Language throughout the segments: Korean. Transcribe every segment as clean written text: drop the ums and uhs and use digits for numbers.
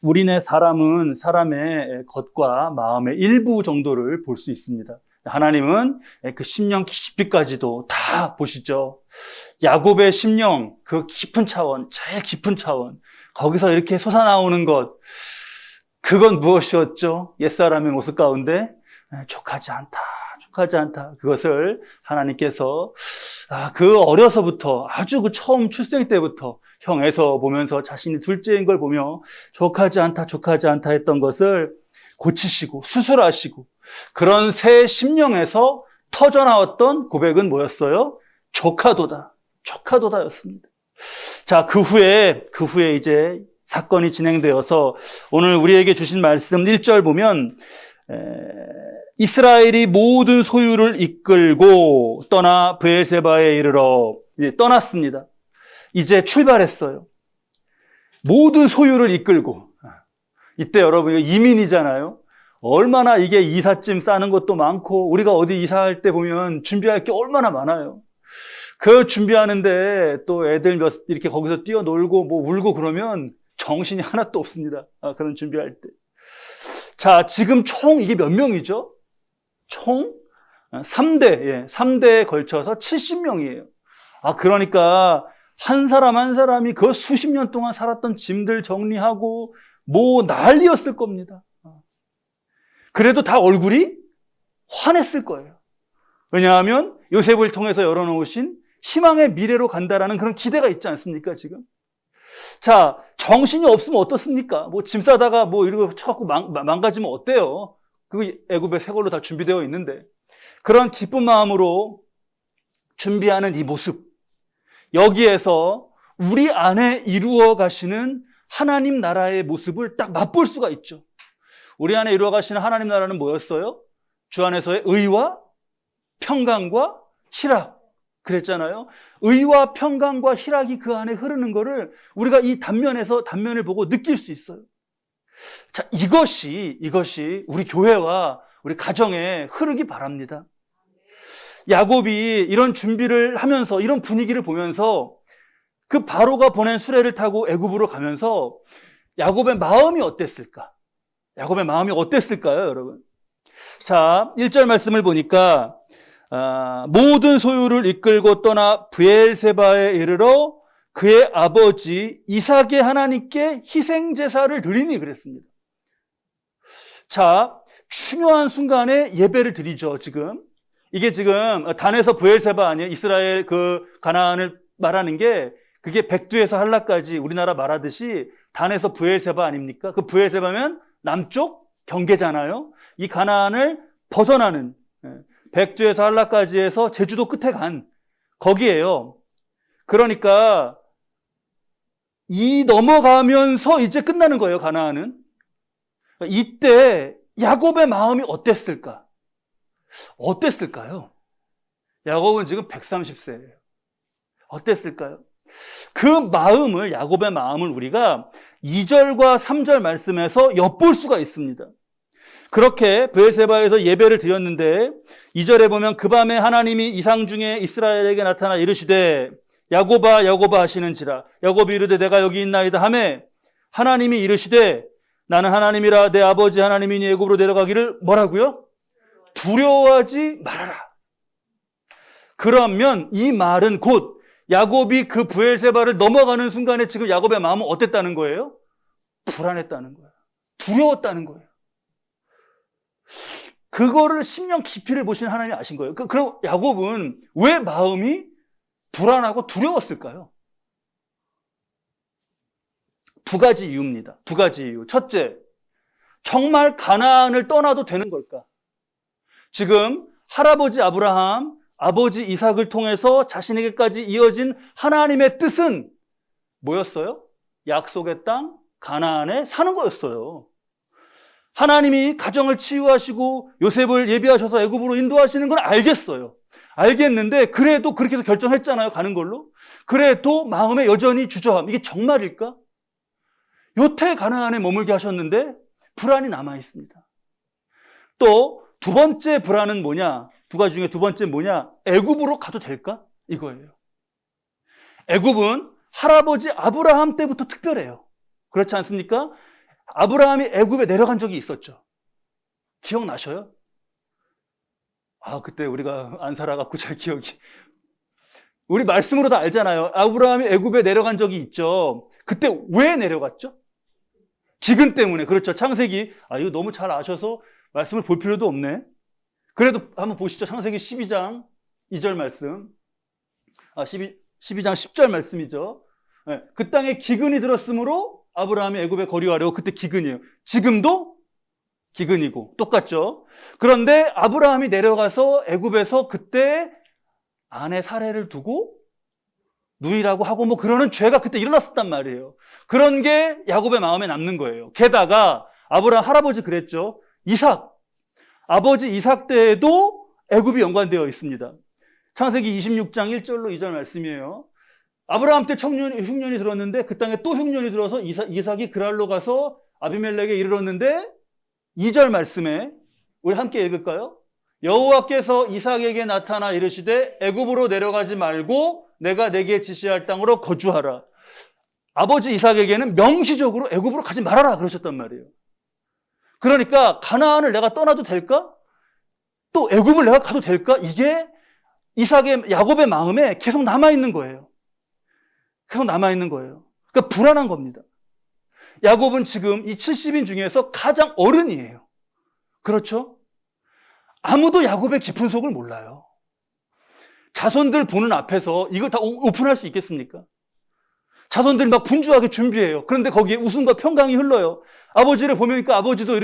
우리네 사람은 사람의 겉과 마음의 일부 정도를 볼 수 있습니다. 하나님은 그 심령 깊이까지도 다 보시죠. 야곱의 심령, 그 깊은 차원, 제일 깊은 차원, 거기서 이렇게 솟아나오는 것, 그건 무엇이었죠? 옛사람의 모습 가운데 족하지 않다, 족하지 않다. 그것을 하나님께서 그 어려서부터, 아주 그 처음 출생 때부터 형 에서 보면서 자신이 둘째인 걸 보며 족하지 않다, 족하지 않다 했던 것을 고치시고 수술하시고, 그런 새 심령에서 터져나왔던 고백은 뭐였어요? 조카도다, 조카도다였습니다. 자, 그 후에 이제 사건이 진행되어서 오늘 우리에게 주신 말씀 1절 보면 이스라엘이 모든 소유를 이끌고 떠나 브엘세바에 이르러 떠났습니다. 이제 출발했어요. 모든 소유를 이끌고. 이때 여러분 이민이잖아요. 얼마나 이게 이삿짐 싸는 것도 많고, 우리가 어디 이사할 때 보면 준비할 게 얼마나 많아요. 그 준비하는데 또 애들 이렇게 거기서 뛰어놀고 뭐 울고 그러면 정신이 하나도 없습니다. 그런 준비할 때. 자, 지금 총 이게 몇 명이죠? 총 3대, 3대에 걸쳐서 70명이에요. 그러니까 한 사람 한 사람이 그 수십 년 동안 살았던 짐들 정리하고 뭐 난리였을 겁니다. 그래도 다 얼굴이 환했을 거예요. 왜냐하면 요셉을 통해서 열어놓으신 희망의 미래로 간다라는 그런 기대가 있지 않습니까, 지금? 자, 정신이 없으면 어떻습니까? 뭐 짐 싸다가 뭐 이러고 쳐갖고 망가지면 어때요? 그 애굽의 새 걸로 다 준비되어 있는데. 그런 기쁜 마음으로 준비하는 이 모습, 여기에서 우리 안에 이루어 가시는 하나님 나라의 모습을 딱 맛볼 수가 있죠. 우리 안에 이루어 가시는 하나님 나라는 뭐였어요? 주 안에서의 의와 평강과 희락. 그랬잖아요. 의와 평강과 희락이 그 안에 흐르는 거를 우리가 이 단면을 보고 느낄 수 있어요. 자, 이것이 우리 교회와 우리 가정에 흐르기 바랍니다. 야곱이 이런 준비를 하면서, 이런 분위기를 보면서 그 바로가 보낸 수레를 타고 애굽으로 가면서 야곱의 마음이 어땠을까? 야곱의 마음이 어땠을까요, 여러분? 자, 1절 말씀을 보니까 모든 소유를 이끌고 떠나 브엘세바에 이르러 그의 아버지 이삭의 하나님께 희생제사를 드리니 그랬습니다. 자, 중요한 순간에 예배를 드리죠, 지금. 이게 지금 단에서 브엘세바 아니에요? 이스라엘 그 가나안을 말하는 게 그게 백두에서 한라까지 우리나라 말하듯이 단에서 브엘세바 아닙니까? 그 브엘세바면 남쪽 경계잖아요. 이 가나안을 벗어나는 백두에서 한라까지 해서 제주도 끝에 간 거기에요. 그러니까 이 넘어가면서 이제 끝나는 거예요, 가나안은. 이때 야곱의 마음이 어땠을까? 어땠을까요? 야곱은 지금 130세예요. 어땠을까요? 그 마음을, 야곱의 마음을 우리가 2절과 3절 말씀에서 엿볼 수가 있습니다. 그렇게 브엘세바에서 예배를 드렸는데 2절에 보면 그 밤에 하나님이 이상 중에 이스라엘에게 나타나 이르시되 야곱아 야곱아 하시는지라. 야곱이 이르되 내가 여기 있나이다 하매 하나님이 이르시되 나는 하나님이라 내 아버지 하나님이니 애굽으로 내려가기를 뭐라고요? 두려워하지 말아라. 그러면 이 말은 곧 야곱이 그 브엘세바를 넘어가는 순간에 지금 야곱의 마음은 어땠다는 거예요? 불안했다는 거예요. 두려웠다는 거예요. 그거를 심령 깊이를 보시는 하나님이 아신 거예요. 그럼 야곱은 왜 마음이 불안하고 두려웠을까요? 두 가지 이유입니다. 두 가지 이유. 첫째, 정말 가나안을 떠나도 되는 걸까? 지금 할아버지 아브라함, 아버지 이삭을 통해서 자신에게까지 이어진 하나님의 뜻은 뭐였어요? 약속의 땅 가나안에 사는 거였어요. 하나님이 가정을 치유하시고 요셉을 예비하셔서 애굽으로 인도하시는 건 알겠어요. 알겠는데 그래도 그렇게 해서 결정했잖아요, 가는 걸로. 그래도 마음에 여전히 주저함. 이게 정말일까? 여태 가나안에 머물게 하셨는데 불안이 남아 있습니다. 또 두 번째 불안은 뭐냐? 두 가지 중에 두 번째 뭐냐? 애굽으로 가도 될까? 이거예요. 애굽은 할아버지 아브라함 때부터 특별해요. 그렇지 않습니까? 아브라함이 애굽에 내려간 적이 있었죠. 기억나셔요? 그때 우리가 안 살아갖고 잘 기억이. 우리 말씀으로 다 알잖아요. 아브라함이 애굽에 내려간 적이 있죠. 그때 왜 내려갔죠? 기근 때문에. 그렇죠. 창세기. 이거 너무 잘 아셔서 말씀을 볼 필요도 없네. 그래도 한번 보시죠. 창세기 12장 2절 말씀. 12장 10절 말씀이죠. 네, 그 땅에 기근이 들었으므로 아브라함이 애굽에 거류하려고. 그때 기근이에요. 지금도 기근이고 똑같죠. 그런데 아브라함이 내려가서 애굽에서 그때 아내 사례를 두고 누이라고 하고 뭐 그러는 죄가 그때 일어났었단 말이에요. 그런 게 야곱의 마음에 남는 거예요. 게다가 아브라함 할아버지 그랬죠. 이삭, 아버지 이삭 때에도 애굽이 연관되어 있습니다. 창세기 26장 1절로 2절 말씀이에요. 아브라함 때 흉년이 들었는데 그 땅에 또 흉년이 들어서 이삭이 그랄로 가서 아비멜렉에 이르렀는데 2절 말씀에 우리 함께 읽을까요? 여호와께서 이삭에게 나타나 이르시되 애굽으로 내려가지 말고 내가 내게 지시할 땅으로 거주하라. 아버지 이삭에게는 명시적으로 애굽으로 가지 말아라 그러셨단 말이에요. 그러니까 가나안을 내가 떠나도 될까? 또 애굽을 내가 가도 될까? 이게 야곱의 마음에 계속 남아있는 거예요. 계속 남아있는 거예요. 그러니까 불안한 겁니다. 야곱은 지금 이 70인 중에서 가장 어른이에요. 그렇죠? 아무도 야곱의 깊은 속을 몰라요. 자손들 보는 앞에서 이걸 다 오픈할 수 있겠습니까? 자손들이 막 분주하게 준비해요. 그런데 거기에 웃음과 평강이 흘러요. 아버지를 보니까 아버지도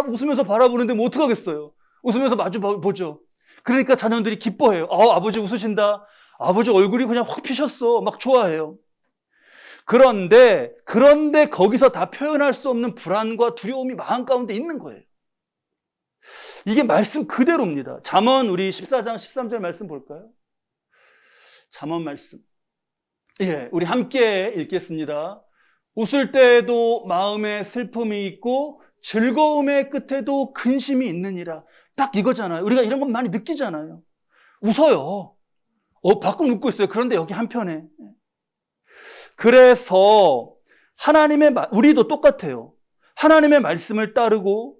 웃으면서 바라보는데 뭐 어떡하겠어요. 웃으면서 마주 보죠. 그러니까 자녀들이 기뻐해요. 아버지 웃으신다. 아버지 얼굴이 그냥 확 피셨어. 막 좋아해요. 그런데 거기서 다 표현할 수 없는 불안과 두려움이 마음 가운데 있는 거예요. 이게 말씀 그대로입니다. 잠언 우리 14장 13절 말씀 볼까요? 잠언 말씀. 우리 함께 읽겠습니다. 웃을 때에도 마음에 슬픔이 있고 즐거움의 끝에도 근심이 있느니라. 딱 이거잖아요. 우리가 이런 건 많이 느끼잖아요. 웃어요. 밖은 웃고 있어요. 그런데 여기 한편에. 그래서 우리도 똑같아요. 하나님의 말씀을 따르고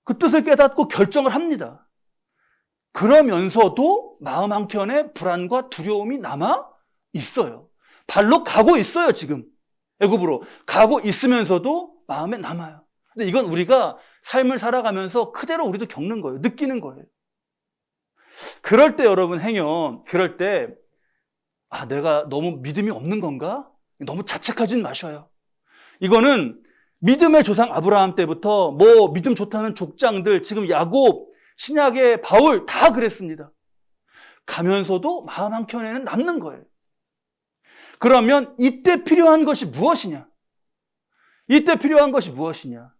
그 뜻을 깨닫고 결정을 합니다. 그러면서도 마음 한켠에 불안과 두려움이 남아 있어요. 발로 가고 있어요, 지금. 애굽으로 가고 있으면서도 마음에 남아요. 근데 이건 우리가 삶을 살아가면서 그대로 우리도 겪는 거예요. 느끼는 거예요. 그럴 때 여러분 그럴 때 내가 너무 믿음이 없는 건가? 너무 자책하진 마셔요. 이거는 믿음의 조상 아브라함 때부터 믿음 좋다는 족장들, 지금 야곱, 신약의 바울 다 그랬습니다. 가면서도 마음 한켠에는 남는 거예요. 그러면 이때 필요한 것이 무엇이냐? 이때 필요한 것이 무엇이냐?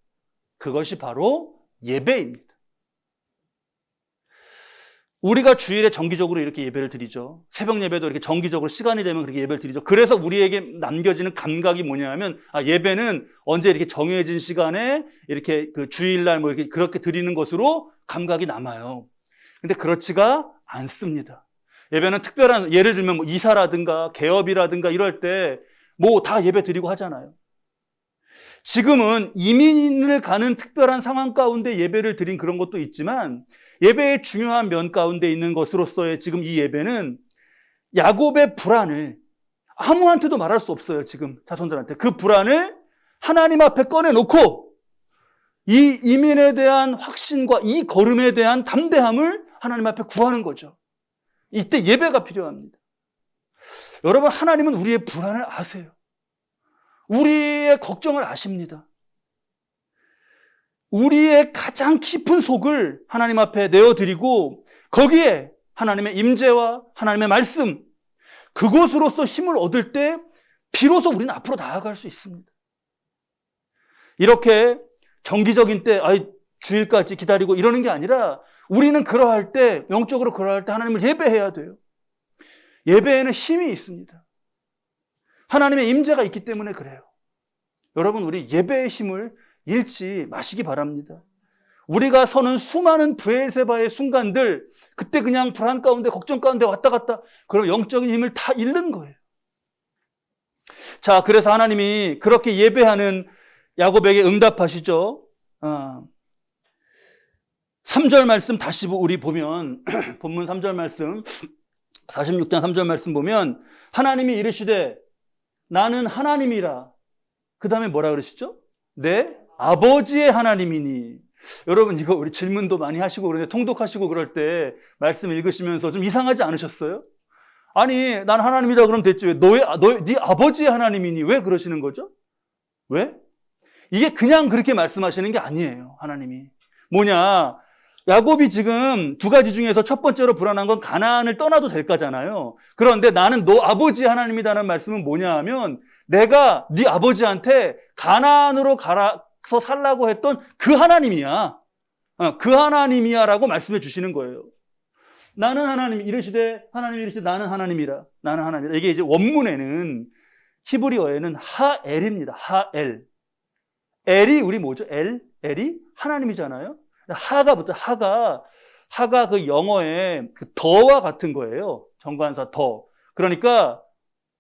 그것이 바로 예배입니다. 우리가 주일에 정기적으로 이렇게 예배를 드리죠. 새벽 예배도 이렇게 정기적으로 시간이 되면 그렇게 예배를 드리죠. 그래서 우리에게 남겨지는 감각이 뭐냐면 예배는 언제 이렇게 정해진 시간에 이렇게 그 주일날 이렇게 그렇게 드리는 것으로 감각이 남아요. 근데 그렇지가 않습니다. 예배는 특별한, 예를 들면 이사라든가 개업이라든가 이럴 때 다 예배 드리고 하잖아요. 지금은 이민을 가는 특별한 상황 가운데 예배를 드린 그런 것도 있지만 예배의 중요한 면 가운데 있는 것으로서의 지금 이 예배는 야곱의 불안을 아무한테도 말할 수 없어요. 지금 자손들한테 그 불안을 하나님 앞에 꺼내놓고 이 이민에 대한 확신과 이 걸음에 대한 담대함을 하나님 앞에 구하는 거죠. 이때 예배가 필요합니다. 여러분, 하나님은 우리의 불안을 아세요. 우리의 걱정을 아십니다. 우리의 가장 깊은 속을 하나님 앞에 내어드리고 거기에 하나님의 임재와 하나님의 말씀, 그것으로서 힘을 얻을 때 비로소 우리는 앞으로 나아갈 수 있습니다. 이렇게 정기적인 때 주일까지 기다리고 이러는 게 아니라 우리는 그러할 때, 영적으로 그러할 때 하나님을 예배해야 돼요. 예배에는 힘이 있습니다. 하나님의 임재가 있기 때문에 그래요. 여러분, 우리 예배의 힘을 잃지 마시기 바랍니다. 우리가 서는 수많은 브엘세바의 순간들, 그때 그냥 불안 가운데 걱정 가운데 왔다 갔다, 그럼 영적인 힘을 다 잃는 거예요. 자, 그래서 하나님이 그렇게 예배하는 야곱에게 응답하시죠. 3절 말씀 다시 우리 보면 본문 3절 말씀 46장 3절 말씀 보면 하나님이 이르시되 나는 하나님이라. 그 다음에 뭐라 그러시죠? 내 아버지의 하나님이니. 여러분 이거 우리 질문도 많이 하시고 그런데 통독하시고 그럴 때 말씀 읽으시면서 좀 이상하지 않으셨어요? 아니 난 하나님이다 그러면 됐지 왜 네 아버지의 하나님이니 왜 그러시는 거죠? 왜? 이게 그냥 그렇게 말씀하시는 게 아니에요. 하나님이 뭐냐, 야곱이 지금 두 가지 중에서 첫 번째로 불안한 건 가나안을 떠나도 될까잖아요. 그런데 나는 너 아버지 하나님이다는 말씀은 뭐냐 하면 내가 네 아버지한테 가나안으로 가서 살라고 했던 그 하나님이야. 그 하나님이야 라고 말씀해 주시는 거예요. 나는 하나님 이르시되 하나님이 이르시되 나는 하나님이라. 나는 하나님이라. 이게 이제 원문에는 히브리어에는 하엘입니다. 하엘. 엘이 우리 뭐죠? 엘이 하나님이잖아요. 하가 붙어. 하가 그 영어의 그 더와 같은 거예요. 정관사 더. 그러니까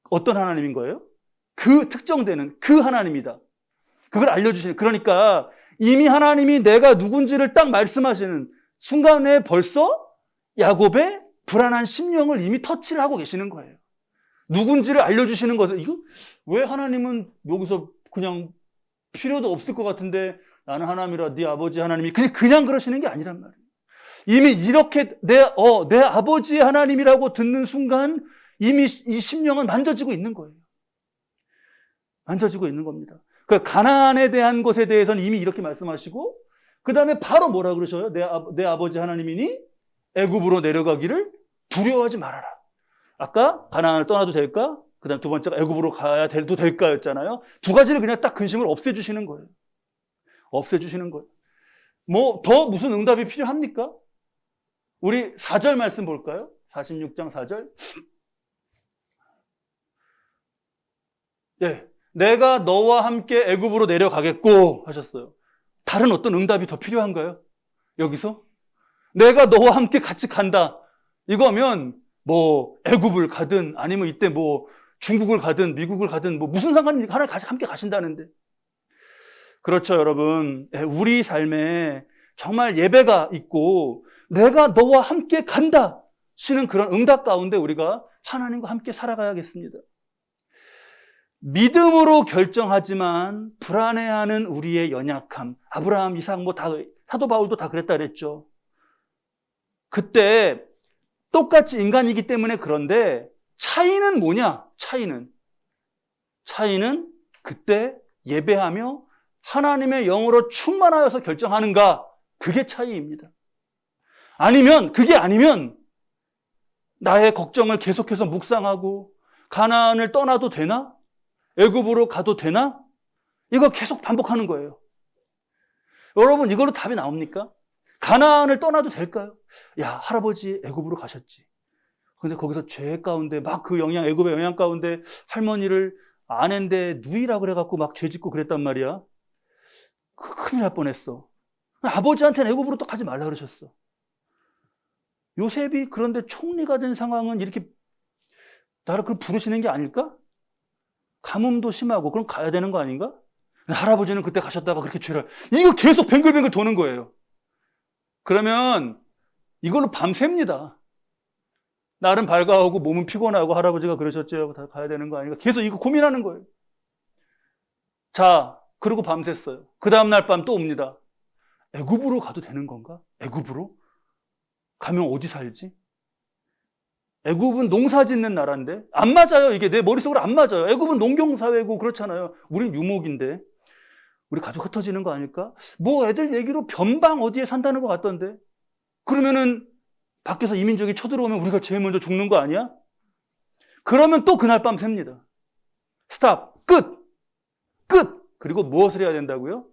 어떤 하나님인 거예요? 그 특정되는 그 하나님이다. 그걸 알려주시는. 그러니까 이미 하나님이 내가 누군지를 딱 말씀하시는 순간에 벌써 야곱의 불안한 심령을 이미 터치를 하고 계시는 거예요. 누군지를 알려주시는 것을, 이거 왜 하나님은 여기서 그냥 필요도 없을 것 같은데 나는 하나님이라 네 아버지 하나님이 그냥 그러시는 게 아니란 말이에요. 이미 이렇게 내 아버지의 하나님이라고 듣는 순간 이미 이 심령은 만져지고 있는 거예요. 만져지고 있는 겁니다. 그 가나안에 대한 것에 대해서는 이미 이렇게 말씀하시고 그 다음에 바로 뭐라 그러셔요? 내 아버지 하나님이니 애굽으로 내려가기를 두려워하지 말아라. 아까 가나안을 떠나도 될까? 그 다음 두 번째가 애굽으로 가야 돼도 될까였잖아요. 두 가지를 그냥 딱 근심을 없애주시는 거예요. 없애주시는 거예요. 뭐 더 무슨 응답이 필요합니까? 우리 4절 말씀 볼까요? 46장 4절. 네, 내가 너와 함께 애굽으로 내려가겠고 하셨어요. 다른 어떤 응답이 더 필요한가요? 여기서? 내가 너와 함께 같이 간다. 이거면 뭐 애굽을 가든 아니면 이때 뭐 중국을 가든 미국을 가든 뭐 무슨 상관입니까? 하나 함께 가신다는데. 그렇죠, 여러분. 우리 삶에 정말 예배가 있고 내가 너와 함께 간다 시는 그런 응답 가운데 우리가 하나님과 함께 살아가야겠습니다. 믿음으로 결정하지만 불안해하는 우리의 연약함. 아브라함, 이삭 뭐 다 사도 바울도 다 그랬다 그랬죠. 그때 똑같이 인간이기 때문에 그런데 차이는 뭐냐? 차이는 그때 예배하며 하나님의 영으로 충만하여서 결정하는가? 그게 차이입니다. 그게 아니면 나의 걱정을 계속해서 묵상하고 가나안을 떠나도 되나? 애굽으로 가도 되나? 이거 계속 반복하는 거예요. 여러분 이걸로 답이 나옵니까? 가나안을 떠나도 될까요? 야, 할아버지 애굽으로 가셨지. 근데 거기서 죄 가운데 막 그 애굽의 영향 가운데 할머니를 아내인데 누이라 그래갖고 막 죄 짓고 그랬단 말이야. 큰일 날 뻔했어. 아버지한테는 애굽으로 또 가지 말라 그러셨어. 요셉이 그런데 총리가 된 상황은 이렇게 나를 그걸 부르시는 게 아닐까? 가뭄도 심하고 그럼 가야 되는 거 아닌가? 할아버지는 그때 가셨다가 그렇게 죄를 이거 계속 뱅글뱅글 도는 거예요. 그러면 이걸로 밤새입니다. 날은 밝아오고 몸은 피곤하고 할아버지가 그러셨죠. 다 가야 되는 거 아닌가? 계속 이거 고민하는 거예요. 자, 그리고 밤샜어요. 그 다음날 밤 또 옵니다. 애굽으로 가도 되는 건가? 애굽으로? 가면 어디 살지? 애굽은 농사 짓는 나라인데 안 맞아요. 이게 내 머릿속으로 안 맞아요. 애굽은 농경사회고 그렇잖아요. 우린 유목인데 우리 가족 흩어지는 거 아닐까? 뭐 애들 얘기로 변방 어디에 산다는 것 같던데 그러면은 밖에서 이민족이 쳐들어오면 우리가 제일 먼저 죽는 거 아니야? 그러면 또 그날 밤 셉니다. 스탑, 끝. 그리고 무엇을 해야 된다고요?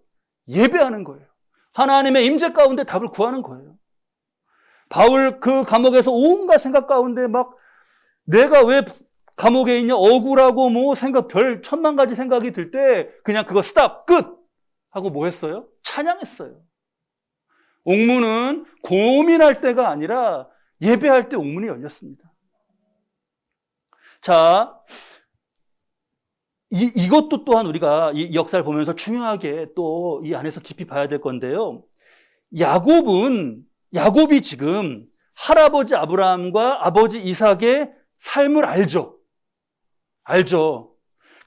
예배하는 거예요. 하나님의 임재 가운데 답을 구하는 거예요. 바울 그 감옥에서 온갖 생각 가운데 막 내가 왜 감옥에 있냐 억울하고 뭐 생각 별 천만 가지 생각이 들 때 그냥 그거 스탑, 끝 하고 뭐 했어요? 찬양했어요. 옥문은 고민할 때가 아니라 예배할 때 옥문이 열렸습니다. 자, 이것도 또한 우리가 이 역사를 보면서 중요하게 또 이 안에서 깊이 봐야 될 건데요. 야곱이 지금 할아버지 아브라함과 아버지 이삭의 삶을 알죠.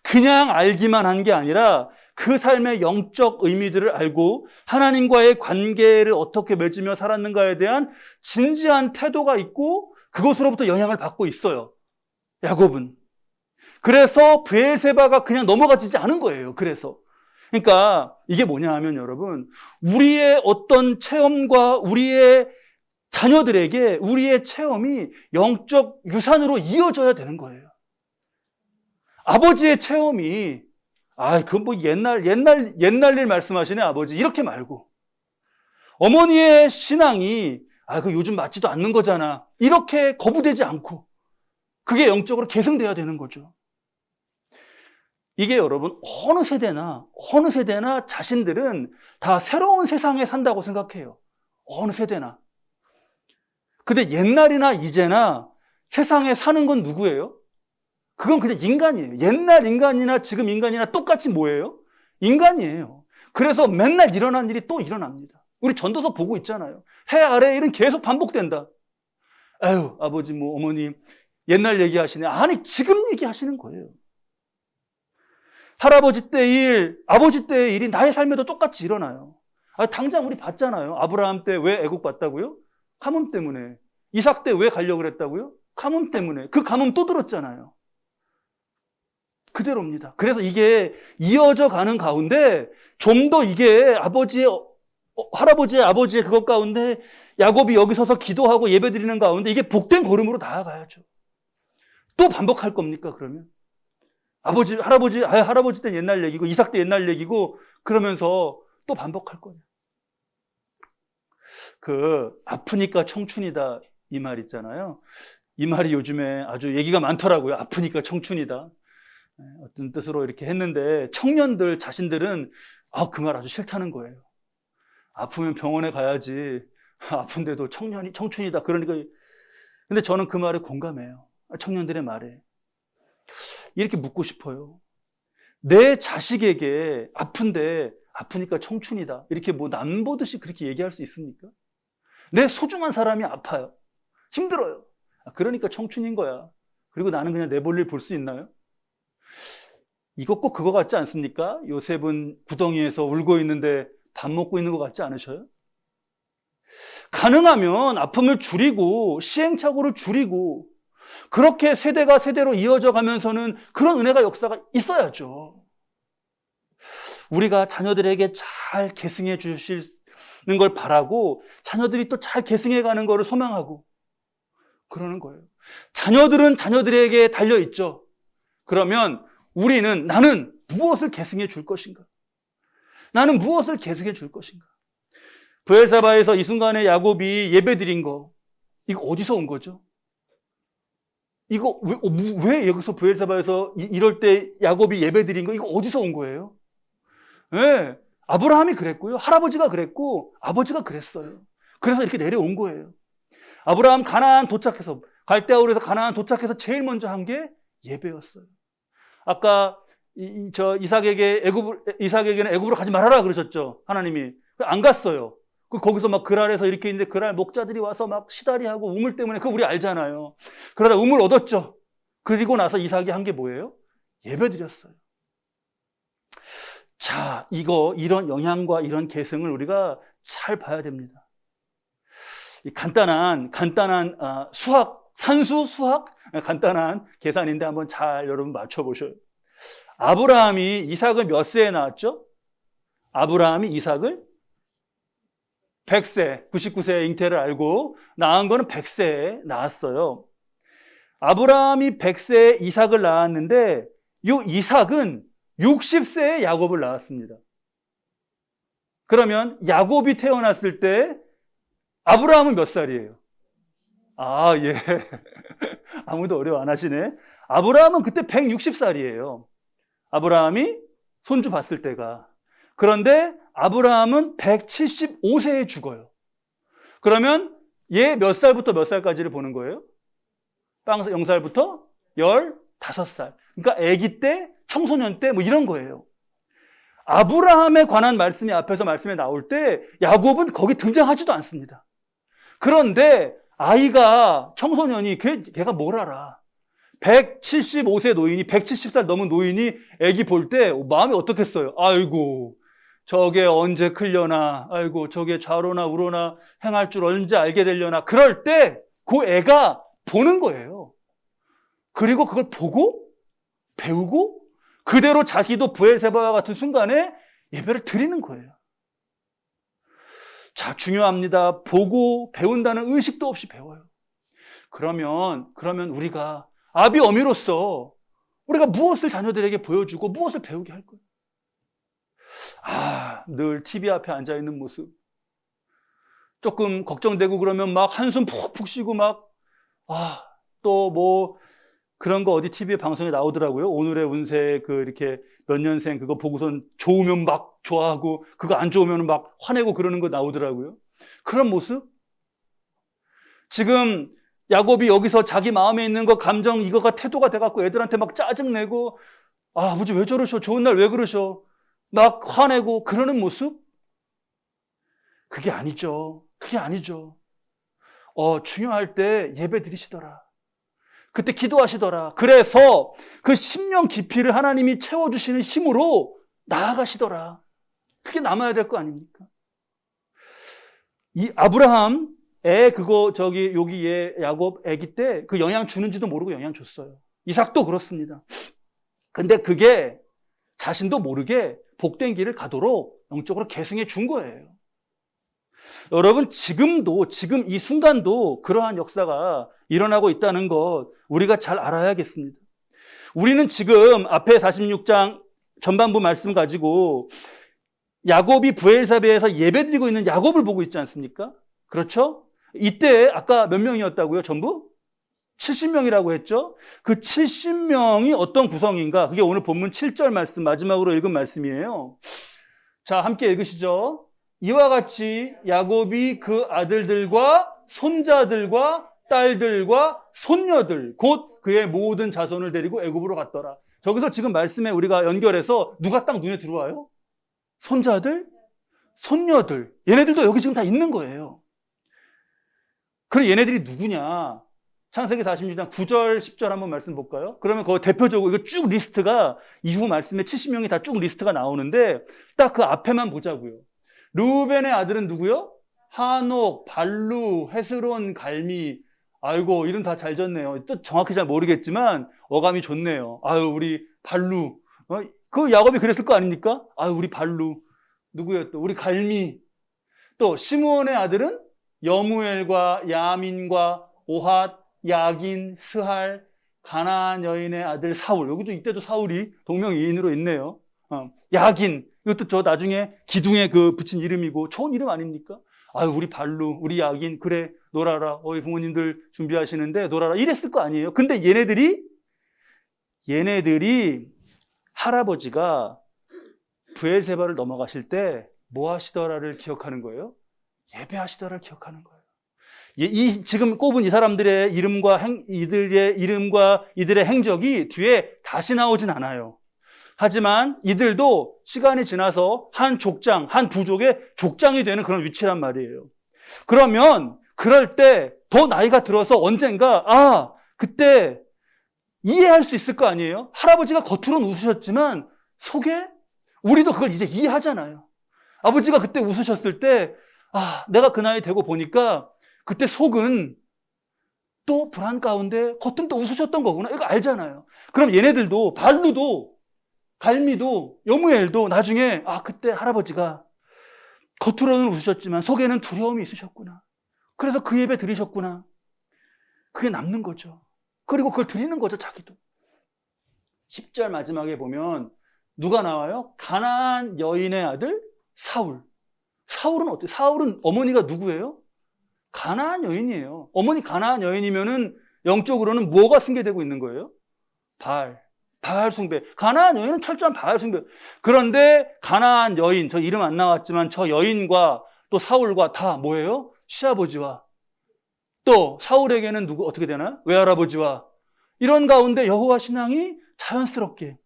그냥 알기만 한 게 아니라 그 삶의 영적 의미들을 알고 하나님과의 관계를 어떻게 맺으며 살았는가에 대한 진지한 태도가 있고 그것으로부터 영향을 받고 있어요. 야곱은. 그래서 브엘세바가 그냥 넘어가지지 않은 거예요. 그러니까 이게 뭐냐 하면 여러분, 우리의 어떤 체험과 우리의 자녀들에게 우리의 체험이 영적 유산으로 이어져야 되는 거예요. 아버지의 체험이 그건 뭐 옛날 일 말씀하시네 아버지 이렇게 말고, 어머니의 신앙이 그 요즘 맞지도 않는 거잖아 이렇게 거부되지 않고 그게 영적으로 계승돼야 되는 거죠. 이게 여러분 어느 세대나 자신들은 다 새로운 세상에 산다고 생각해요. 어느 세대나. 근데 옛날이나 이제나 세상에 사는 건 누구예요? 그건 그냥 인간이에요. 옛날 인간이나 지금 인간이나 똑같이 뭐예요? 인간이에요. 그래서 맨날 일어난 일이 또 일어납니다. 우리 전도서 보고 있잖아요. 해 아래 일은 계속 반복된다. 아유, 아버지 어머니 옛날 얘기하시네. 아니, 지금 얘기하시는 거예요. 할아버지 때 일, 아버지 때의 일이 나의 삶에도 똑같이 일어나요. 당장 우리 봤잖아요. 아브라함 때 왜 애국 봤다고요? 가뭄 때문에. 이삭 때 왜 가려고 그랬다고요? 가뭄 때문에. 그 가뭄 또 들었잖아요. 그대로입니다. 그래서 이게 이어져 가는 가운데 좀 더 이게 할아버지의 아버지의 그것 가운데 야곱이 여기 서서 기도하고 예배드리는 가운데 이게 복된 걸음으로 나아가야죠. 또 반복할 겁니까, 그러면? 할아버지 때 옛날 얘기고, 이삭 때 옛날 얘기고, 그러면서 또 반복할 거냐. 아프니까 청춘이다, 이 말 있잖아요. 이 말이 요즘에 아주 얘기가 많더라고요. 아프니까 청춘이다. 어떤 뜻으로 이렇게 했는데, 청년들 자신들은, 그 말 아주 싫다는 거예요. 아프면 병원에 가야지. 아픈데도 청춘이다. 그러니까, 근데 저는 그 말에 공감해요. 청년들의 말에. 이렇게 묻고 싶어요. 내 자식에게 아프니까 청춘이다. 이렇게 남보듯이 그렇게 얘기할 수 있습니까? 내 소중한 사람이 아파요. 힘들어요. 그러니까 청춘인 거야. 그리고 나는 그냥 내 볼일 볼 수 있나요? 이거 꼭 그거 같지 않습니까? 요셉은 구덩이에서 울고 있는데 밥 먹고 있는 것 같지 않으셔요? 가능하면 아픔을 줄이고 시행착오를 줄이고 그렇게 세대가 세대로 이어져 가면서는 그런 은혜가 역사가 있어야죠. 우리가 자녀들에게 잘 계승해 주시는 걸 바라고 자녀들이 또 잘 계승해 가는 거를 소망하고 그러는 거예요. 자녀들은 자녀들에게 달려있죠. 그러면 나는 무엇을 계승해 줄 것인가? 나는 무엇을 계승해 줄 것인가? 브엘사바에서 이 순간에 야곱이 예배드린 거, 이거 어디서 온 거죠? 이거 왜 여기서 브엘사바에서 이럴 때 야곱이 예배드린 거, 이거 어디서 온 거예요? 네, 아브라함이 그랬고요. 할아버지가 그랬고 아버지가 그랬어요. 그래서 이렇게 내려온 거예요. 아브라함 가나안 도착해서 갈대아우르에서 가나안 도착해서 제일 먼저 한 게 예배였어요. 아까 이삭에게는 애굽으로 가지 말아라 그러셨죠. 하나님이 안 갔어요. 거기서 막 그랄에서 이렇게 있는데 그랄 목자들이 와서 막 시다리하고 우물 때문에 그거 우리 알잖아요. 그러다 우물 얻었죠. 그리고 나서 이삭이 한 게 뭐예요? 예배드렸어요. 자, 이런 영향과 이런 계승을 우리가 잘 봐야 됩니다. 간단한 산수 수학 간단한 계산인데 한번 잘 여러분 맞춰보셔요. 아브라함이 이삭을 몇 세에 낳았죠? 아브라함이 이삭을 100세, 99세의 잉태를 알고 낳은 거는 100세에 낳았어요. 아브라함이 100세에 이삭을 낳았는데 이 이삭은 60세에 야곱을 낳았습니다. 그러면 야곱이 태어났을 때 아브라함은 몇 살이에요? 예. 아무도 어려워 안 하시네. 아브라함은 그때 160살이에요. 아브라함이 손주 봤을 때가. 그런데 아브라함은 175세에 죽어요. 그러면 얘 몇 살부터 몇 살까지를 보는 거예요? 0살부터 15살. 그러니까 아기 때, 청소년 때 뭐 이런 거예요. 아브라함에 관한 말씀이 앞에서 말씀에 나올 때 야곱은 거기 등장하지도 않습니다. 그런데 아이가, 청소년이 걔가 뭘 알아? 175세 노인이, 170살 넘은 노인이 아기 볼 때 마음이 어떻겠어요? 아이고, 저게 언제 클려나, 아이고, 저게 좌로나 우로나 행할 줄 언제 알게 되려나. 그럴 때 그 애가 보는 거예요. 그리고 그걸 보고 배우고 그대로 자기도 브엘세바와 같은 순간에 예배를 드리는 거예요. 자, 중요합니다. 보고 배운다는 의식도 없이 배워요. 그러면 우리가 아비 어미로서 우리가 무엇을 자녀들에게 보여주고 무엇을 배우게 할 거예요? 늘 TV 앞에 앉아있는 모습. 조금 걱정되고 그러면 막 한숨 푹푹 쉬고 막, 또 뭐, 그런 거 어디 TV 방송에 나오더라고요. 오늘의 운세 이렇게 몇 년생 그거 보고선 좋으면 막 좋아하고 그거 안 좋으면 막 화내고 그러는 거 나오더라고요. 그런 모습? 지금 야곱이 여기서 자기 마음에 있는 거 감정 이거가 태도가 돼갖고 애들한테 막 짜증내고 아버지 왜 저러셔? 좋은 날 왜 그러셔? 막 화내고 그러는 모습? 그게 아니죠. 그게 아니죠. 중요할 때 예배 드리시더라. 그때 기도하시더라. 그래서 그 심령 깊이를 하나님이 채워주시는 힘으로 나아가시더라. 그게 남아야 될 거 아닙니까? 이 아브라함 여기 야곱 애기 때 그 영향 주는지도 모르고 영향 줬어요. 이삭도 그렇습니다. 근데 그게 자신도 모르게 복된 길을 가도록 영적으로 계승해 준 거예요. 여러분, 지금 이 순간도 그러한 역사가 일어나고 있다는 것 우리가 잘 알아야겠습니다. 우리는 지금 앞에 46장 전반부 말씀 가지고 야곱이 브엘사베에서 예배드리고 있는 야곱을 보고 있지 않습니까? 그렇죠? 이때 아까 몇 명이었다고요? 전부? 70명이라고 했죠? 그 70명이 어떤 구성인가? 그게 오늘 본문 7절 말씀, 마지막으로 읽은 말씀이에요. 자, 함께 읽으시죠. 이와 같이 야곱이 그 아들들과 손자들과 딸들과 손녀들 곧 그의 모든 자손을 데리고 애굽으로 갔더라. 저기서 지금 말씀에 우리가 연결해서 누가 딱 눈에 들어와요? 손자들, 손녀들. 얘네들도 여기 지금 다 있는 거예요. 그럼 얘네들이 누구냐? 창세기 46장 9절, 10절 한번 말씀 볼까요? 그러면 그 대표적으로 이거 쭉 리스트가 이후 말씀에 70명이 다 쭉 리스트가 나오는데 딱 그 앞에만 보자고요. 르우벤의 아들은 누구요? 하녹, 발루, 헤스론, 갈미. 아이고, 이름 다 잘 졌네요. 또 정확히 잘 모르겠지만 어감이 좋네요. 우리 발루. 그 야곱이 그랬을 거 아닙니까? 우리 발루. 누구예요 또? 우리 갈미. 또 시므온의 아들은 여무엘과 야민과 오핫, 야긴, 스할, 가나안 여인의 아들 사울. 여기도 이때도 사울이 동명이인으로 있네요. 야긴. 이것도 저 나중에 기둥에 붙인 이름이고 좋은 이름 아닙니까? 우리 발루, 우리 야긴, 그래, 놀아라. 부모님들 준비하시는데 놀아라. 이랬을 거 아니에요. 근데 얘네들이 할아버지가 브엘세바를 넘어가실 때 뭐 하시더라를 기억하는 거예요? 예배하시더라를 기억하는 거예요. 지금 꼽은 이 사람들의 이름과 이들의 행적이 뒤에 다시 나오진 않아요. 하지만 이들도 시간이 지나서 한 부족의 족장이 되는 그런 위치란 말이에요. 그러면 그럴 때 더 나이가 들어서 언젠가 그때 이해할 수 있을 거 아니에요? 할아버지가 겉으로는 웃으셨지만 속에 우리도 그걸 이제 이해하잖아요. 아버지가 그때 웃으셨을 때 내가 그 나이 되고 보니까 그때 속은 또 불안 가운데 겉은 또 웃으셨던 거구나. 이거 알잖아요. 그럼 얘네들도 발루도 갈미도 여무엘도 나중에 그때 할아버지가 겉으로는 웃으셨지만 속에는 두려움이 있으셨구나. 그래서 그 예배 드리셨구나. 그게 남는 거죠. 그리고 그걸 드리는 거죠, 자기도. 10절 마지막에 보면 누가 나와요? 가나안 여인의 아들 사울. 사울은 어때요? 사울은 어머니가 누구예요? 가나안 여인이에요. 어머니 가나안 여인이면은 영적으로는 뭐가 승계되고 있는 거예요? 바알 숭배. 가나안 여인은 철저한 바알 숭배. 그런데 가나안 여인, 저 이름 안 나왔지만 저 여인과 또 사울과 다 뭐예요? 시아버지와 또 사울에게는 누구 어떻게 되나? 외할아버지와 이런 가운데 여호와 신앙이 자연스럽게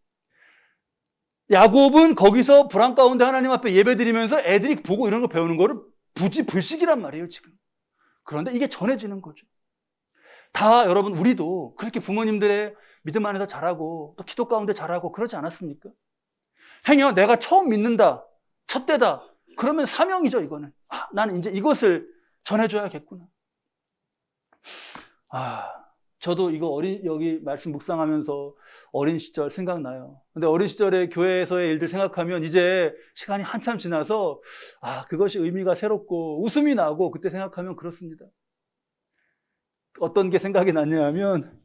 야곱은 거기서 불안 가운데 하나님 앞에 예배드리면서 애들이 보고 이런 거 배우는 거를 부지불식이란 말이에요, 지금. 그런데 이게 전해지는 거죠. 다 여러분 우리도 그렇게 부모님들의 믿음 안에서 자라고 또 기도 가운데 자라고 그러지 않았습니까? 행여 내가 처음 믿는다, 첫 때다. 그러면 사명이죠, 이거는. 나는 이제 이것을 전해줘야겠구나. 저도 이거 여기 말씀 묵상하면서 어린 시절 생각나요. 근데 어린 시절에 교회에서의 일들 생각하면 이제 시간이 한참 지나서 그것이 의미가 새롭고 웃음이 나고 그때 생각하면 그렇습니다. 어떤 게 생각이 났냐면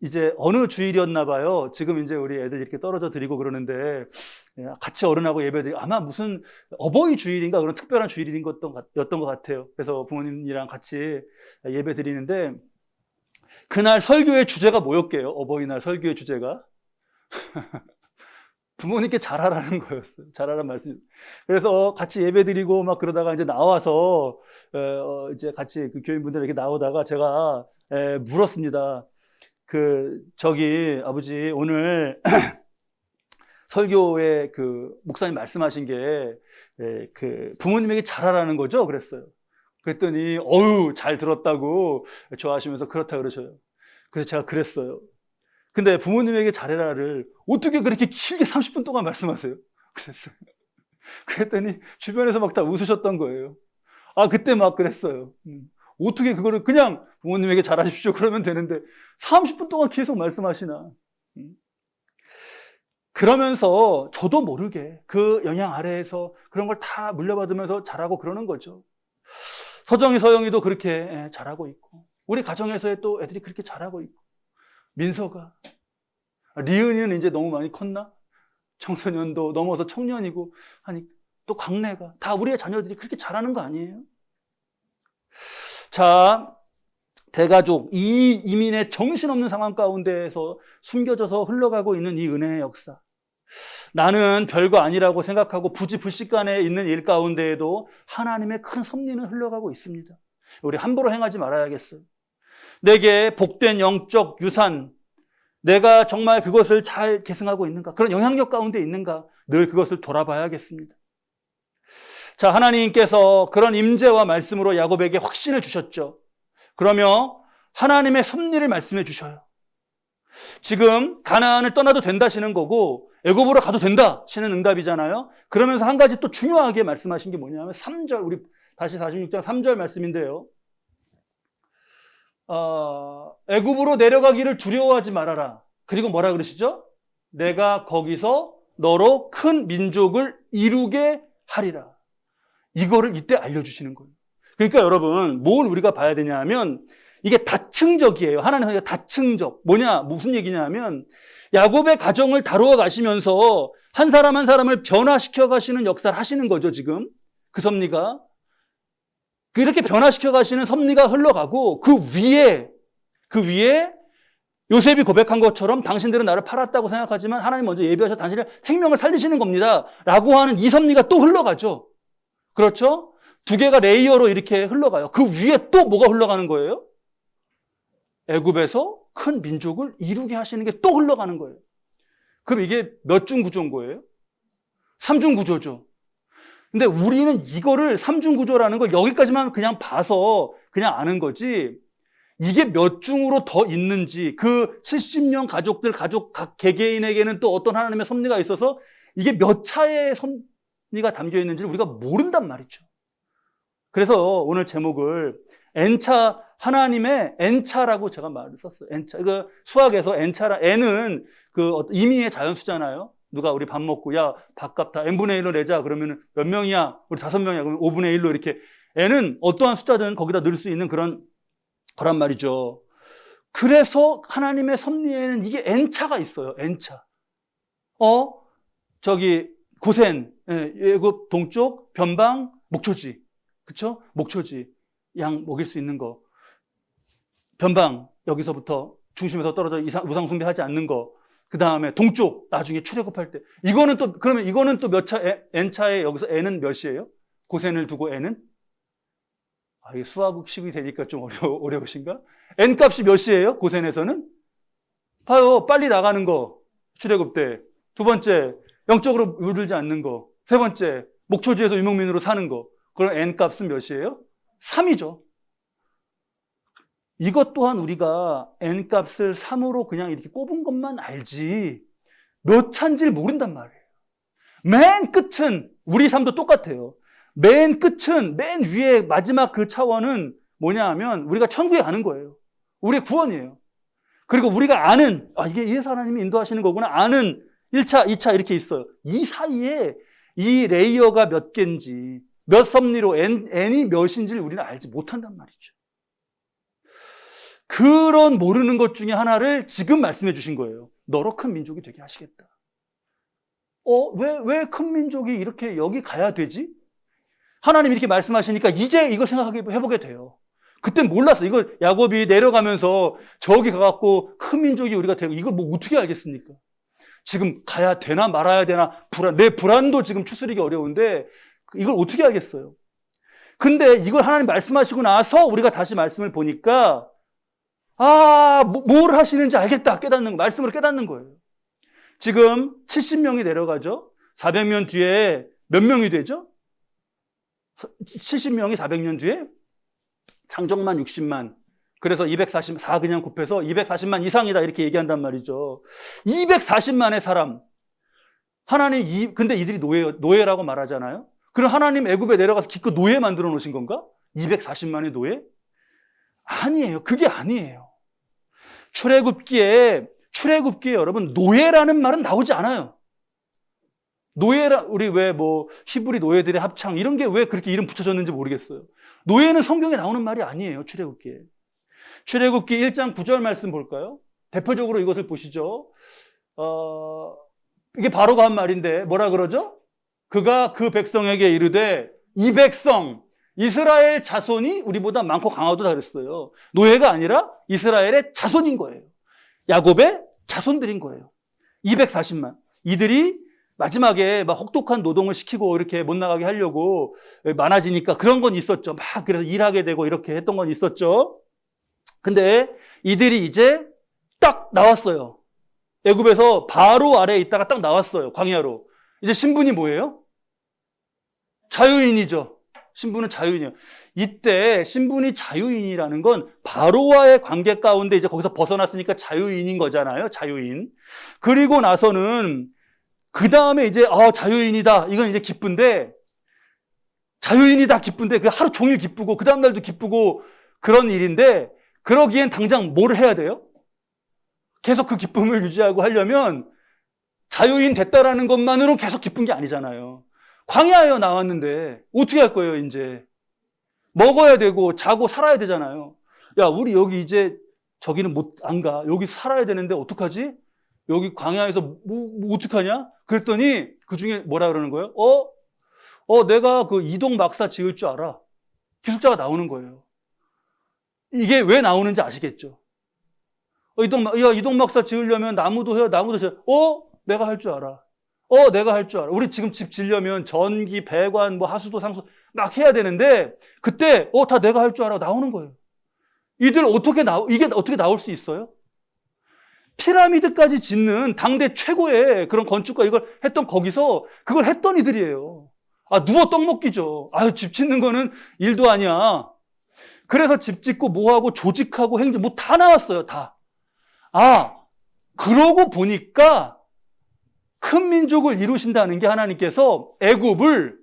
이제 어느 주일이었나 봐요. 지금 이제 우리 애들 이렇게 떨어져 드리고 그러는데 같이 어른하고 예배드리고 아마 무슨 어버이 주일인가 그런 특별한 주일이었던 것 같아요. 그래서 부모님이랑 같이 예배 드리는데 그날 설교의 주제가 뭐였게요? 어버이날 설교의 주제가 부모님께 잘하라는 거였어요. 잘하라는 말씀. 그래서 같이 예배드리고 막 그러다가 이제 나와서 이제 같이 그 교인분들 이렇게 나오다가 제가 물었습니다. 저기 아버지 오늘 설교에 그 목사님 말씀하신 게 부모님에게 잘하라는 거죠? 그랬어요. 그랬더니 잘 들었다고 좋아하시면서 그렇다 그러셔요. 그래서 제가 그랬어요. 근데 부모님에게 잘해라를 어떻게 그렇게 길게 30분 동안 말씀하세요? 그랬어요. 그랬더니 주변에서 막 다 웃으셨던 거예요. 그때 막 그랬어요. 어떻게 그거를 그냥 부모님에게 잘하십시오 그러면 되는데 30분 동안 계속 말씀하시나. 그러면서 저도 모르게 그 영향 아래에서 그런 걸 다 물려받으면서 잘하고 그러는 거죠. 서영이도 그렇게 잘하고 있고 우리 가정에서의 또 애들이 그렇게 잘하고 있고 민서가 리은이는 이제 너무 많이 컸나? 청소년도 넘어서 청년이고 하니 또 강래가 다 우리의 자녀들이 그렇게 잘하는 거 아니에요? 자, 대가족 이 이민의 정신없는 상황 가운데에서 숨겨져서 흘러가고 있는 이 은혜의 역사. 나는 별거 아니라고 생각하고 부지불식간에 있는 일 가운데에도 하나님의 큰 섭리는 흘러가고 있습니다. 우리 함부로 행하지 말아야겠어요. 내게 복된 영적 유산, 내가 정말 그것을 잘 계승하고 있는가? 그런 영향력 가운데 있는가? 늘 그것을 돌아봐야겠습니다. 자, 하나님께서 그런 임재와 말씀으로 야곱에게 확신을 주셨죠. 그러면 하나님의 섭리를 말씀해 주셔요. 지금 가나안을 떠나도 된다시는 거고 애굽으로 가도 된다시는 응답이잖아요. 그러면서 한 가지 또 중요하게 말씀하신 게 뭐냐면 3절, 우리 다시 46장 3절 말씀인데요. 애굽으로 내려가기를 두려워하지 말아라. 그리고 뭐라 그러시죠? 내가 거기서 너로 큰 민족을 이루게 하리라. 이거를 이때 알려주시는 거예요. 그러니까 여러분 뭘 우리가 봐야 되냐 하면 이게 다층적이에요. 하나님은 다층적. 무슨 얘기냐면 야곱의 가정을 다루어 가시면서 한 사람 한 사람을 변화시켜 가시는 역사를 하시는 거죠, 지금. 그 섭리가. 그렇게 변화시켜 가시는 섭리가 흘러가고 그 위에 요셉이 고백한 것처럼 당신들은 나를 팔았다고 생각하지만 하나님 먼저 예비하셔서 당신의 생명을 살리시는 겁니다. 라고 하는 이 섭리가 또 흘러가죠. 그렇죠? 두 개가 레이어로 이렇게 흘러가요. 그 위에 또 뭐가 흘러가는 거예요? 애굽에서 큰 민족을 이루게 하시는 게 또 흘러가는 거예요. 그럼 이게 몇 중 구조인 거예요? 3중 구조죠. 근데 우리는 이거를 3중 구조라는 걸 여기까지만 그냥 봐서 그냥 아는 거지 이게 몇 중으로 더 있는지 그 70명 가족 각 개개인에게는 또 어떤 하나님의 섭리가 있어서 이게 몇 차의 섭리가 담겨 있는지를 우리가 모른단 말이죠. 그래서 오늘 제목을 N차, 하나님의 N차라고 제가 말을 썼어요. N차. 그 수학에서 N차라, N은 그 임의의 자연수잖아요. 누가 우리 밥 먹고, 야, 밥값 다 N분의 1로 내자. 그러면 몇 명이야? 우리 5명이야. 그러면 5분의 1로 이렇게. N은 어떠한 숫자든 거기다 넣을 수 있는 거란 말이죠. 그래서 하나님의 섭리에는 이게 N차가 있어요. N차. 고센, 애굽 동쪽, 변방, 목초지. 그쵸? 목초지. 양 먹일 수 있는 거. 변방, 여기서부터 중심에서 떨어져 우상 숭배하지 않는 거. 그 다음에 동쪽, 나중에 출애굽할 때. 이거는 또, 그러면 이거는 또 몇 차, n차에 여기서 n은 몇이에요? 고센을 두고 n은? 아, 이게 수학식이 되니까 좀 어려우신가? n 값이 몇이에요? 고센에서는? 봐요. 빨리 나가는 거. 출애굽 때. 두 번째, 영적으로 물들지 않는 거. 세 번째, 목초지에서 유목민으로 사는 거. 그럼 n 값은 몇이에요? 3이죠. 이것 또한 우리가 n 값을 3으로 그냥 이렇게 꼽은 것만 알지 몇 차인지를 모른단 말이에요. 맨 끝은 우리 삶도 똑같아요. 맨 끝은 맨 위에 마지막 그 차원은 뭐냐 하면 우리가 천국에 가는 거예요. 우리의 구원이에요. 그리고 우리가 아는 이게 예수 하나님이 인도하시는 거구나 아는 1차, 2차 이렇게 있어요. 이 사이에 이 레이어가 몇 개인지 몇 섭리로 n이 몇인지를 우리는 알지 못한단 말이죠. 그런 모르는 것 중에 하나를 지금 말씀해 주신 거예요. 너로 큰 민족이 되게 하시겠다. 왜 큰 민족이 이렇게 여기 가야 되지? 하나님이 이렇게 말씀하시니까 이제 이거 해보게 돼요. 그때 몰랐어. 이거 야곱이 내려가면서 저기 가갖고 큰 민족이 우리가 되고 이걸 뭐 어떻게 알겠습니까? 지금 가야 되나 말아야 되나 내 불안도 지금 추스리기 어려운데 이걸 어떻게 알겠어요? 근데 이걸 하나님 말씀하시고 나서 우리가 다시 말씀을 보니까 뭘 하시는지 알겠다. 깨닫는 거, 말씀으로 깨닫는 거예요. 지금 70명이 내려가죠. 400년 뒤에 몇 명이 되죠? 70명이 400년 뒤에 장정만 60만. 그래서 244 그냥 곱해서 240만 이상이다 이렇게 얘기한단 말이죠. 240만의 사람. 하나님 근데 이들이 노예라고 말하잖아요. 그럼 하나님 애굽에 내려가서 기껏 노예 만들어 놓으신 건가? 240만의 노예? 아니에요. 그게 아니에요. 출애굽기에 여러분 노예라는 말은 나오지 않아요. 우리 왜 히브리 노예들의 합창 이런 게 왜 그렇게 이름 붙여졌는지 모르겠어요. 노예는 성경에 나오는 말이 아니에요. 출애굽기에. 출애굽기 1장 9절 말씀 볼까요? 대표적으로 이것을 보시죠. 이게 바로가 한 말인데 뭐라 그러죠? 그가 그 백성에게 이르되 이 백성 이스라엘 자손이 우리보다 많고 강하다 그랬어요. 노예가 아니라 이스라엘의 자손인 거예요. 야곱의 자손들인 거예요. 240만. 이들이 마지막에 막 혹독한 노동을 시키고 이렇게 못 나가게 하려고 많아지니까 그런 건 있었죠. 막 그래서 일하게 되고 이렇게 했던 건 있었죠. 근데 이들이 이제 딱 나왔어요. 애굽에서 바로 아래에 있다가 딱 나왔어요. 광야로. 이제 신분이 뭐예요? 자유인이죠. 신분은 자유인이에요. 이때 신분이 자유인이라는 건 바로와의 관계 가운데 이제 거기서 벗어났으니까 자유인인 거잖아요. 자유인. 그리고 나서는 그 다음에 이제 자유인이다. 이건 이제 기쁜데 자유인이다 기쁜데 그 하루 종일 기쁘고 그 다음 날도 기쁘고 그런 일인데 그러기엔 당장 뭘 해야 돼요? 계속 그 기쁨을 유지하고 하려면 자유인 됐다라는 것만으로 계속 기쁜 게 아니잖아요. 광야에 나왔는데 어떻게 할 거예요, 이제? 먹어야 되고 자고 살아야 되잖아요. 야, 우리 여기 이제 저기는 안 가. 여기 살아야 되는데 어떡하지? 여기 광야에서 뭐 어떡하냐? 그랬더니 그 중에 뭐라 그러는 거예요? 내가 그 이동 막사 지을 줄 알아. 기숙자가 나오는 거예요. 이게 왜 나오는지 아시겠죠? 이동 막사 지으려면 나무도 해야 나무도 해야. 내가 할 줄 알아. 내가 할 줄 알아. 우리 지금 집 지려면 전기, 배관, 하수도, 상수 막 해야 되는데 그때 다 내가 할 줄 알아 나오는 거예요. 이게 어떻게 나올 수 있어요? 피라미드까지 짓는 당대 최고의 그런 건축가 이걸 했던 거기서 그걸 했던 이들이에요. 누워 떡 먹기죠. 집 짓는 거는 일도 아니야. 그래서 집 짓고 뭐하고 조직하고 행정 다 나왔어요. 다. 그러고 보니까 큰 민족을 이루신다는 게 하나님께서 애굽을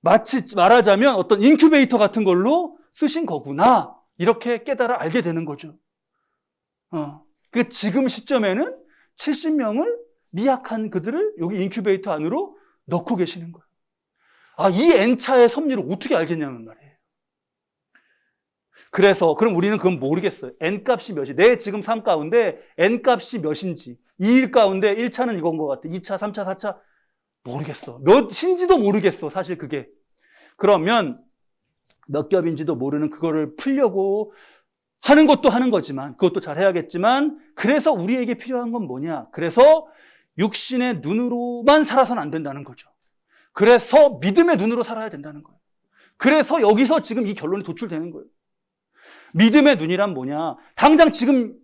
마치 말하자면 어떤 인큐베이터 같은 걸로 쓰신 거구나. 이렇게 깨달아 알게 되는 거죠. 그 지금 시점에는 70명을 미약한 그들을 여기 인큐베이터 안으로 넣고 계시는 거예요. 이 N차의 섭리를 어떻게 알겠냐는 말이에요. 그래서 그럼 우리는 그건 모르겠어요. N값이 몇이 내 지금 삶 가운데 N값이 몇인지 2일 가운데 1차는 이건 것 같아. 2차, 3차, 4차 모르겠어. 몇인지도 모르겠어. 사실 그게. 그러면 몇 겹인지도 모르는 그거를 풀려고 하는 것도 하는 거지만, 그것도 잘 해야겠지만, 그래서 우리에게 필요한 건 뭐냐? 그래서 육신의 눈으로만 살아서는 안 된다는 거죠. 그래서 믿음의 눈으로 살아야 된다는 거예요. 그래서 여기서 지금 이 결론이 도출되는 거예요. 믿음의 눈이란 뭐냐? 당장 지금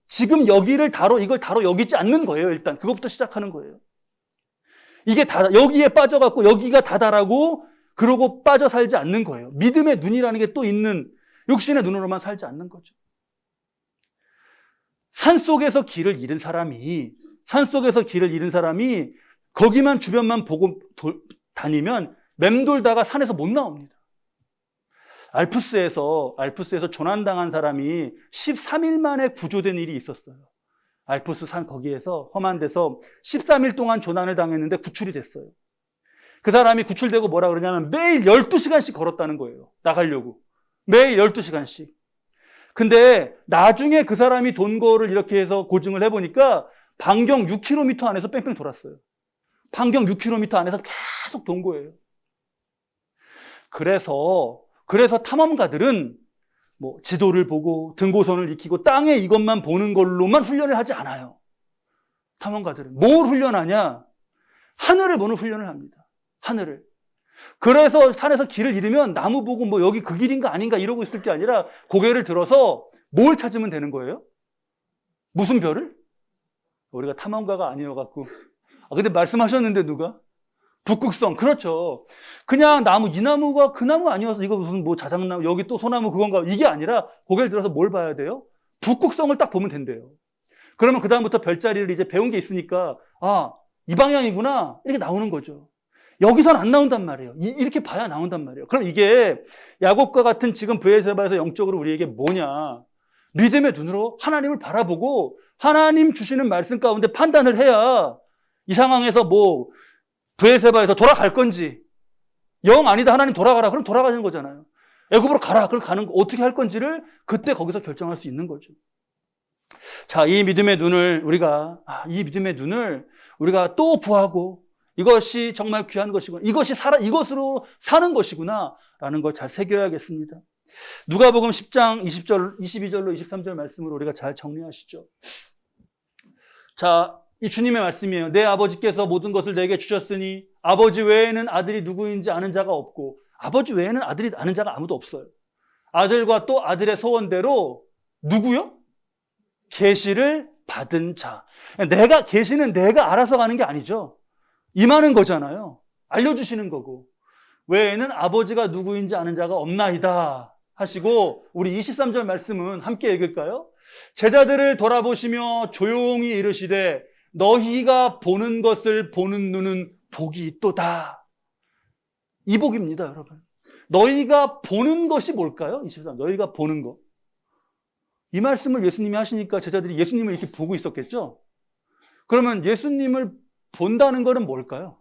이걸 다뤄 여기지 않는 거예요, 일단. 그것부터 시작하는 거예요. 이게 여기에 빠져갖고 여기가 다다라고 그러고 빠져 살지 않는 거예요. 믿음의 눈이라는 게 또 있는, 육신의 눈으로만 살지 않는 거죠. 산속에서 길을 잃은 사람이 거기만 주변만 보고 다니면 맴돌다가 산에서 못 나옵니다. 알프스에서 조난당한 사람이 13일 만에 구조된 일이 있었어요. 알프스 산 거기에서 험한 데서 13일 동안 조난을 당했는데 구출이 됐어요. 그 사람이 구출되고 뭐라 그러냐면 매일 12시간씩 걸었다는 거예요. 나가려고. 매일 12시간씩. 근데 나중에 그 사람이 돈 거를 이렇게 해서 고증을 해보니까 반경 6km 안에서 뺑뺑 돌았어요. 반경 6km 안에서 계속 돈 거예요. 그래서 탐험가들은 뭐 지도를 보고 등고선을 익히고 땅에 이것만 보는 걸로만 훈련을 하지 않아요. 탐험가들은 뭘 훈련하냐? 하늘을 보는 훈련을 합니다. 하늘을. 그래서 산에서 길을 잃으면 나무 보고 뭐 여기 그 길인가 아닌가 이러고 있을 게 아니라 고개를 들어서 뭘 찾으면 되는 거예요? 무슨 별을? 우리가 탐험가가 아니어갖고. 근데 말씀하셨는데 누가? 북극성. 그렇죠. 그냥 이 나무가 그 나무 아니어서 이거 무슨 뭐 자작나무, 여기 또 소나무 그건가. 이게 아니라 고개를 들어서 뭘 봐야 돼요? 북극성을 딱 보면 된대요. 그러면 그다음부터 별자리를 이제 배운 게 있으니까, 이 방향이구나. 이렇게 나오는 거죠. 여기선 안 나온단 말이에요. 이렇게 봐야 나온단 말이에요. 그럼 이게 야곱과 같은 지금 브에세바에서 영적으로 우리에게 뭐냐? 믿음의 눈으로 하나님을 바라보고 하나님 주시는 말씀 가운데 판단을 해야 이 상황에서 뭐 브에세바에서 돌아갈 건지, 영 아니다 하나님 돌아가라 그럼 돌아가는 거잖아요. 애굽으로 가라 그럼 가는 거, 어떻게 할 건지를 그때 거기서 결정할 수 있는 거죠. 자, 이 믿음의 눈을 우리가 또 구하고 이것이 정말 귀한 것이구나, 이것으로 사는 것이구나 라는 걸 잘 새겨야겠습니다. 누가복음 10장 22절로 23절 말씀으로 우리가 잘 정리하시죠. 자, 이 주님의 말씀이에요. 내 아버지께서 모든 것을 내게 주셨으니 아버지 외에는 아들이 누구인지 아는 자가 없고, 아버지 외에는 아들이 아는 자가 아무도 없어요. 아들과 또 아들의 소원대로 누구요? 계시를 받은 자. 계시는 내가 알아서 가는 게 아니죠. 임하는 거잖아요. 알려주시는 거고. 외에는 아버지가 누구인지 아는 자가 없나이다 하시고, 우리 23절 말씀은 함께 읽을까요? 제자들을 돌아보시며 조용히 이르시되 너희가 보는 것을 보는 눈은 복이 있도다. 이 복입니다, 여러분. 너희가 보는 것이 뭘까요? 23, 너희가 보는 것. 이 말씀을 예수님이 하시니까 제자들이 예수님을 이렇게 보고 있었겠죠? 그러면 예수님을 본다는 것은 뭘까요?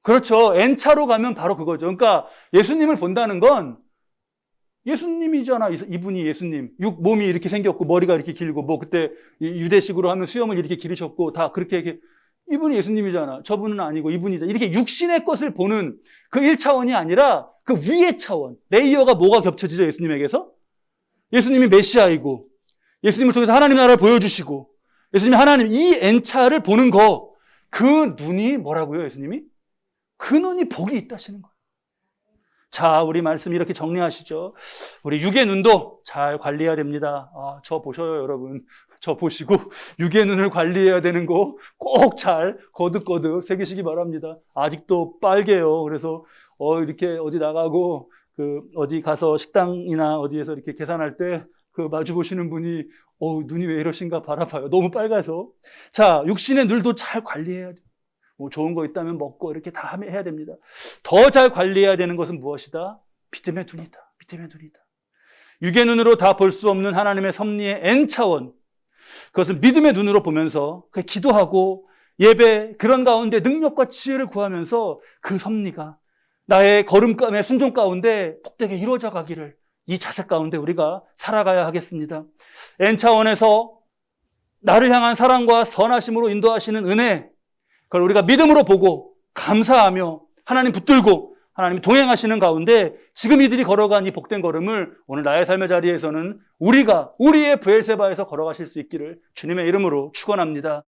그렇죠. N차로 가면 바로 그거죠. 그러니까 예수님을 본다는 건 예수님이잖아. 이분이 예수님. 몸이 이렇게 생겼고 머리가 이렇게 길고 뭐 그때 유대식으로 하면 수염을 이렇게 기르셨고 다 그렇게 이분이 예수님이잖아. 저분은 아니고 이분이잖아. 이렇게 육신의 것을 보는 그 1차원이 아니라 그 위의 차원. 레이어가 뭐가 겹쳐지죠, 예수님에게서? 예수님이 메시아이고 예수님을 통해서 하나님 나라를 보여주시고 예수님이 하나님 이 N차를 보는 거, 그 눈이 뭐라고요, 예수님이? 그 눈이 복이 있다시는 거예요. 자, 우리 말씀 이렇게 정리하시죠. 우리 육의 눈도 잘 관리해야 됩니다. 저 보셔요, 여러분. 저 보시고 육의 눈을 관리해야 되는 거 꼭 잘 거듭거듭 새기시기 바랍니다. 아직도 빨개요. 그래서 이렇게 어디 나가고 어디 가서 식당이나 어디에서 이렇게 계산할 때 마주 보시는 분이 눈이 왜 이러신가 바라봐요. 너무 빨가서. 자, 육신의 눈도 잘 관리해야 돼요. 뭐 좋은 거 있다면 먹고 이렇게 다 해야 됩니다. 더 잘 관리해야 되는 것은 무엇이다? 믿음의 눈이다. 믿음의 눈이다. 육의 눈으로 다 볼 수 없는 하나님의 섭리의 N차원, 그것은 믿음의 눈으로 보면서 기도하고 예배, 그런 가운데 능력과 지혜를 구하면서 그 섭리가 나의 걸음감의 순종 가운데 복되게 이루어져 가기를, 이 자세 가운데 우리가 살아가야 하겠습니다. N차원에서 나를 향한 사랑과 선하심으로 인도하시는 은혜, 그걸 우리가 믿음으로 보고 감사하며 하나님 붙들고 하나님이 동행하시는 가운데 지금 이들이 걸어간 이 복된 걸음을 오늘 나의 삶의 자리에서는 우리가 우리의 브엘세바에서 걸어가실 수 있기를 주님의 이름으로 축원합니다.